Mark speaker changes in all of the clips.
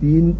Speaker 1: 3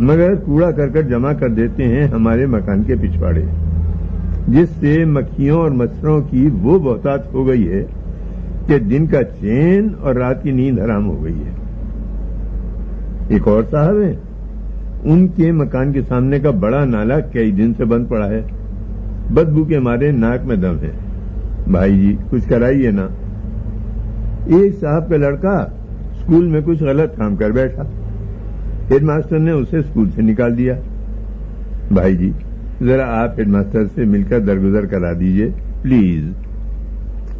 Speaker 1: مگر کوڑا کرکٹ جمع کر دیتے ہیں ہمارے مکان کے پچھواڑے، جس سے مکھیوں اور مچھروں کی وہ بہتات ہو گئی ہے کہ دن کا چین اور رات کی نیند حرام ہو گئی ہے۔ ایک اور صاحب ہیں، ان کے مکان کے سامنے کا بڑا نالا کئی دن سے بند پڑا ہے، بدبو کے مارے ناک میں دم ہے۔ بھائی جی کچھ کرائیے نا۔ ایک صاحب کا لڑکا اسکول میں کچھ غلط کام کر بیٹھا، ہیڈ ماسٹر نے اسے اسکول سے نکال دیا۔ بھائی جی ذرا آپ ہیڈ ماسٹر سے مل کر درگزر کرا دیجئے پلیز۔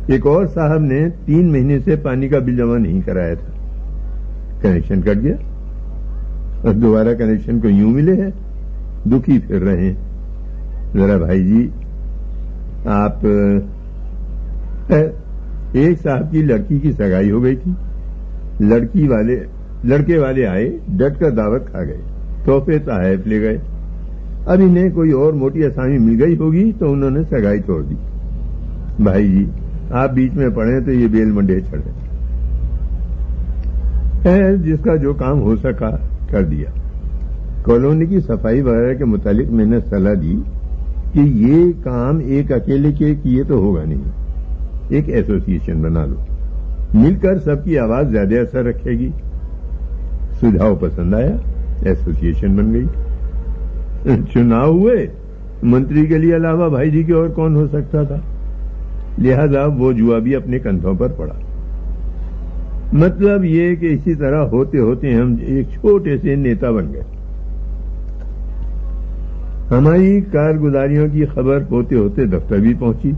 Speaker 1: ایک اور صاحب نے 3 مہینے سے پانی کا بل جمع نہیں کرایا تھا، کنیکشن کٹ گیا اور دوبارہ کنیکشن کو یوں ملے ہیں، دکھی پھر رہے ہیں۔ ذرا بھائی جی آپ، ایک صاحب کی لڑکی کی سگائی ہو گئی تھی، لڑکے والے آئے، ڈٹ کر دعوت کھا گئے، تحفے تحائف لے گئے۔ اب انہیں کوئی اور موٹی آسامی مل گئی ہوگی تو انہوں نے سگائی توڑ دی۔ بھائی جی آپ بیچ میں پڑیں تو یہ بیل منڈے چڑھے۔ جس کا جو کام ہو سکا کر دیا۔ کالونی کی صفائی وغیرہ کے متعلق میں نے صلاح دی کہ یہ کام ایک اکیلے کے کیے تو ہوگا نہیں، ایک ایسوسی ایشن بنا لو، مل کر سب کی آواز زیادہ اثر رکھے گی۔ سجھاؤ پسند آیا، ایسوسی ایشن بن گئی۔ چناؤ ہوئے، منتری کے لیے علاوہ بھائی جی کے اور کون ہو سکتا تھا، لہذا وہ جوا بھی اپنے کندھوں پر پڑا۔ مطلب یہ کہ اسی طرح ہوتے ہوتے ہم ایک چھوٹے سے نیتا بن گئے۔ ہماری کارگزاریوں کی خبر ہوتے ہوتے دفتر بھی پہنچی،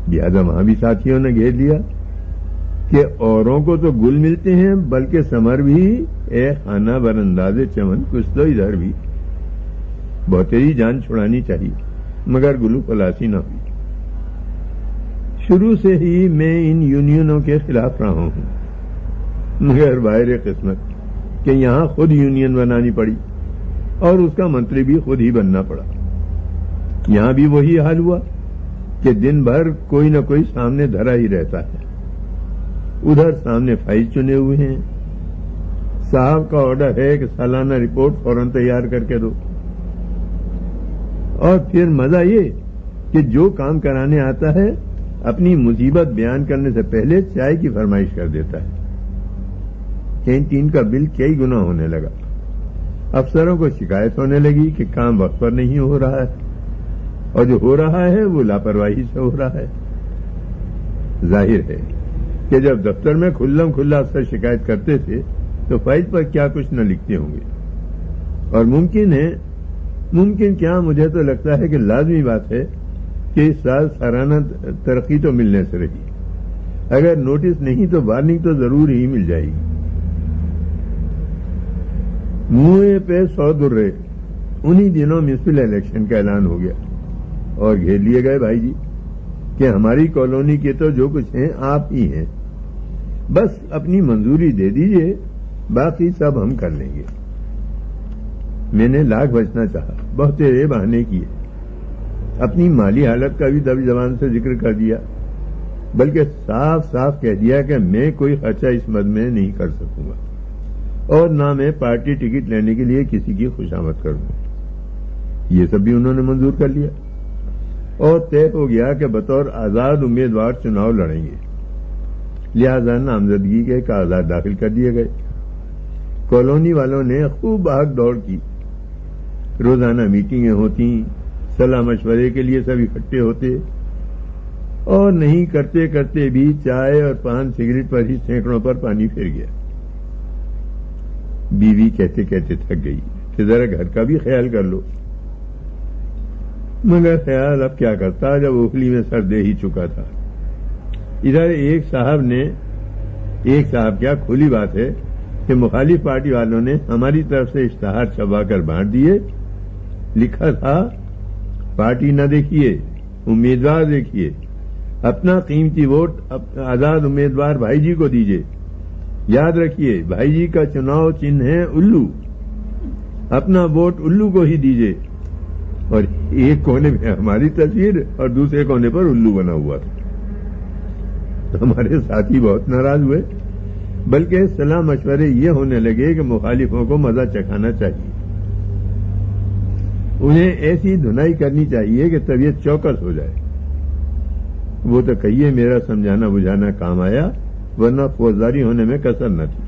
Speaker 1: لہذا وہاں بھی ساتھیوں نے گھیر لیا کہ اوروں کو تو گل ملتے ہیں بلکہ ثمر بھی، اے خانہ برانداز چمن کچھ تو ادھر بھی۔ بہتری جان چھڑانی چاہیے مگر گلو خلاصی نہ ہوئی۔ شروع سے ہی میں ان یونینوں کے خلاف رہا ہوں، مگر باہر قسمت کہ یہاں خود یونین بنانی پڑی اور اس کا منتری بھی خود ہی بننا پڑا۔ یہاں بھی وہی حال ہوا کہ دن بھر کوئی نہ کوئی سامنے دھرا ہی رہتا ہے۔ ادھر سامنے فائل چنے ہوئے ہیں، صاحب کا آرڈر ہے کہ سالانہ رپورٹ فوراً تیار کر کے دو، اور پھر مزہ یہ کہ جو کام کرانے آتا ہے اپنی مصیبت بیان کرنے سے پہلے چائے کی فرمائش کر دیتا ہے۔ کینٹین کا بل کئی گنا ہونے لگا، افسروں کو شکایت ہونے لگی کہ کام وقت پر نہیں ہو رہا ہے، اور جو ہو رہا ہے وہ لاپرواہی سے ہو رہا ہے۔ ظاہر ہے کہ جب دفتر میں کھلم کھلا افسر شکایت کرتے تھے تو فائل پر کیا کچھ نہ لکھتے ہوں گے، اور ممکن کیا، مجھے تو لگتا ہے کہ لازمی بات ہے کہ اس سال سالانہ ترقی تو ملنے سے رہی، اگر نوٹس نہیں تو وارننگ تو ضرور ہی مل جائے گی۔ منہ پہ 100 درے، انہی دنوں میونسپل الیکشن کا اعلان ہو گیا اور گھیر لیے گئے بھائی جی کہ ہماری کالونی کے تو جو کچھ ہیں آپ ہی ہیں، بس اپنی منظوری دے دیجئے، باقی سب ہم کر لیں گے۔ میں نے لاکھ بچنا چاہا، بہت تیرے بہانے کیے، اپنی مالی حالت کا بھی دبی زبان سے ذکر کر دیا، بلکہ صاف صاف کہہ دیا کہ میں کوئی خرچہ اس مد میں نہیں کر سکوں گا اور نہ میں پارٹی ٹکٹ لینے کے لیے کسی کی خوشامد کروں گا۔ یہ سب بھی انہوں نے منظور کر لیا اور طے ہو گیا کہ بطور آزاد امیدوار چناؤ لڑیں گے، لہذا نامزدگی کے کاغذات داخل کر دیے گئے۔ کالونی والوں نے خوب بھاگ دوڑ کی، روزانہ میٹنگیں ہوتی، صلاح مشورے کے لیے سب اکٹھے ہوتے، اور نہیں کرتے کرتے بھی چائے اور پان سگریٹ پر ہی سینکڑوں پر پانی پھر گیا۔ بیوی کہتے کہتے تھک گئی کہ ذرا گھر کا بھی خیال کر لو، مگر خیال اب کیا کرتا جب اوکھلی میں سر دے ہی چکا تھا۔ ادھر ایک صاحب کیا کھلی بات ہے کہ مخالف پارٹی والوں نے ہماری طرف سے اشتہار چھپا کر بانٹ دیے، لکھا تھا پارٹی نہ دیکھیے، امیدوار دیکھیے، اپنا قیمتی ووٹ آزاد امیدوار بھائی جی کو دیجیے، یاد رکھیے بھائی جی کا چناؤ چنھ ہے الو، اپنا ووٹ الو کو ہی دیجیے۔ اور ایک کونے میں ہماری تصویر اور دوسرے کونے پر الو بنا ہوا تھا۔ ہمارے ساتھی بہت ناراض ہوئے، بلکہ صلاح مشورے یہ ہونے لگے کہ مخالفوں کو مزہ چکھانا چاہیے، انہیں ایسی دھنائی کرنی چاہیے کہ طبیعت چوکس ہو جائے. وہ تو کہیے میرا سمجھانا بجھانا کام آیا، ورنہ فوجداری ہونے میں کسر نہ تھی.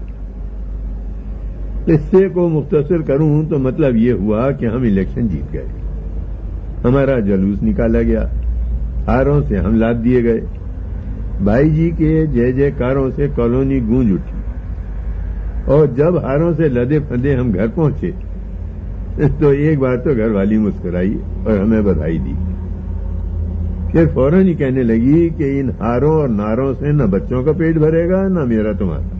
Speaker 1: قصے کو مختصر کروں تو مطلب یہ ہوا کہ ہم الیکشن جیت گئے. ہمارا جلوس نکالا گیا، ہاروں سے ہم لاد دیے گئے. بھائی جی کے جے جے کاروں سے کالونی گونج اٹھی، اور جب ہاروں سے لدے پھندے ہم گھر پہنچے تو ایک بار تو گھر والی مسکرائی اور ہمیں بدھائی دی. پھر فوراً ہی کہنے لگی کہ ان ہاروں اور ناروں سے نہ بچوں کا پیٹ بھرے گا نہ میرا تمہارا.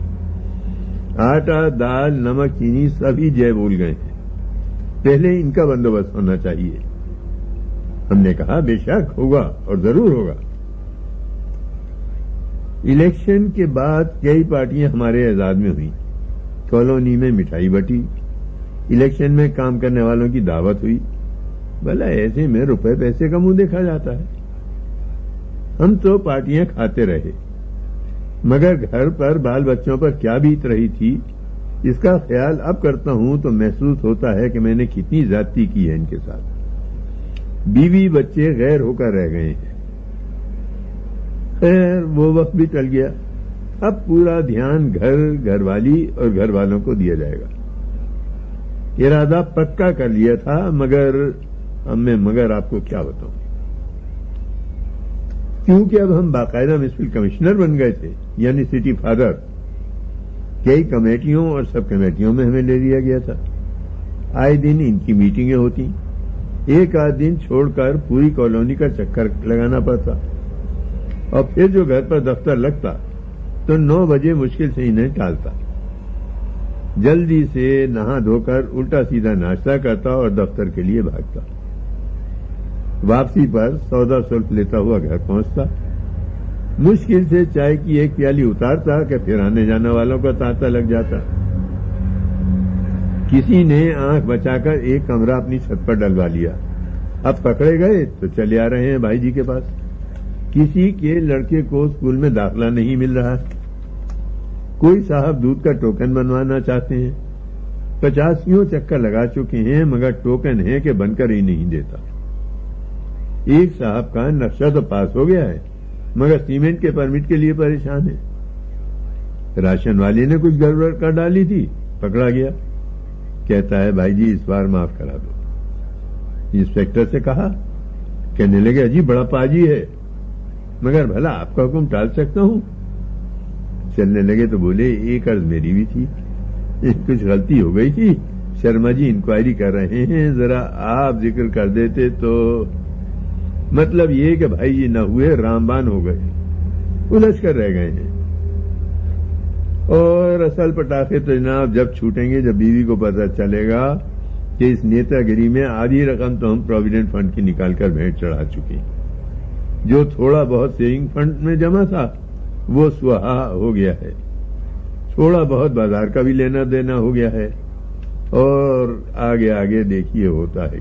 Speaker 1: آٹا دال نمک چینی سبھی جے بول گئے ہیں، پہلے ان کا بندوبست ہونا چاہیے. ہم نے کہا بے شک ہوگا اور ضرور ہوگا. الیکشن کے بعد کئی پارٹیاں ہمارے اعزاز میں ہوئیں. کالونی میں مٹھائی بٹی، الیکشن میں کام کرنے والوں کی دعوت ہوئی. بھلا ایسے میں روپے پیسے کا منہ دیکھا جاتا ہے. ہم تو پارٹیاں کھاتے رہے، مگر گھر پر بال بچوں پر کیا بیت رہی تھی اس کا خیال اب کرتا ہوں تو محسوس ہوتا ہے کہ میں نے کتنی زیادتی کی ہے ان کے ساتھ. بیوی بچے غیر ہو کر رہ گئے ہیں. خیر وہ وقت بھی ٹل گیا. اب پورا دھیان گھر والی اور گھر والوں کو دیا جائے گا. ارادہ پکا کر لیا تھا، مگر آپ کو کیا بتاؤں، کیونکہ اب ہم باقاعدہ میونسپل کمشنر بن گئے تھے، یعنی سٹی فادر. کئی کمیٹیوں اور سب کمیٹیوں میں ہمیں لے لیا گیا تھا. آئے دن ان کی میٹنگیں ہوتی، ایک آدھ دن چھوڑ کر پوری کالونی کا چکر لگانا پڑتا، اور پھر جو گھر پر دفتر لگتا تو 9 بجے مشکل سے انہیں ٹالتا. جلدی سے نہا دھو کر الٹا سیدھا ناشتہ کرتا اور دفتر کے لیے بھاگتا. واپسی پر سودا سلف لیتا ہوا گھر پہنچتا. مشکل سے چائے کی ایک پیالی اتارتا کہ پھر آنے جانے والوں کا تانتا لگ جاتا. کسی نے آنکھ بچا کر ایک کمرہ اپنی چھت پر ڈلوا لیا. اب پکڑے گئے تو چلے آ رہے ہیں بھائی جی کے پاس. کسی کے لڑکے کو اسکول میں داخلہ نہیں مل رہا، کوئی صاحب دودھ کا ٹوکن بنوانا چاہتے ہیں. 85 چکر لگا چکے ہیں مگر ٹوکن ہے کہ بن کر ہی نہیں دیتا. ایک صاحب کا نقشہ تو پاس ہو گیا ہے مگر سیمنٹ کے پرمٹ کے لیے پریشان ہے. راشن والے نے کچھ گڑبڑ کر ڈالی تھی، پکڑا گیا. کہتا ہے بھائی جی اس بار معاف کرا دو. انسپیکٹر سے کہا، کہنے لگے جی بڑا پاجی ہے مگر بھلا آپ کا حکم ٹال سکتا ہوں. چلنے لگے تو بولے ایک عرض میری بھی تھی، کچھ غلطی ہو گئی تھی، شرما جی انکوائری کر رہے ہیں، ذرا آپ ذکر کر دیتے تو. مطلب یہ کہ بھائی جی نہ ہوئے رامبان ہو گئے، الجھ کر رہ گئے ہیں. اور اصل پٹاخے تو جناب جب چھوٹیں گے جب بیوی کو پتہ چلے گا کہ اس نیتا گری میں آدھی رقم تو ہم پروویڈنٹ فنڈ کی نکال کر بھیٹ چڑھا چکے ہیں. جو تھوڑا بہت سیونگ فنڈ میں جمع تھا وہ سوہا ہو گیا ہے، تھوڑا بہت بازار کا بھی لینا دینا ہو گیا ہے، اور آگے دیکھیے ہوتا ہے.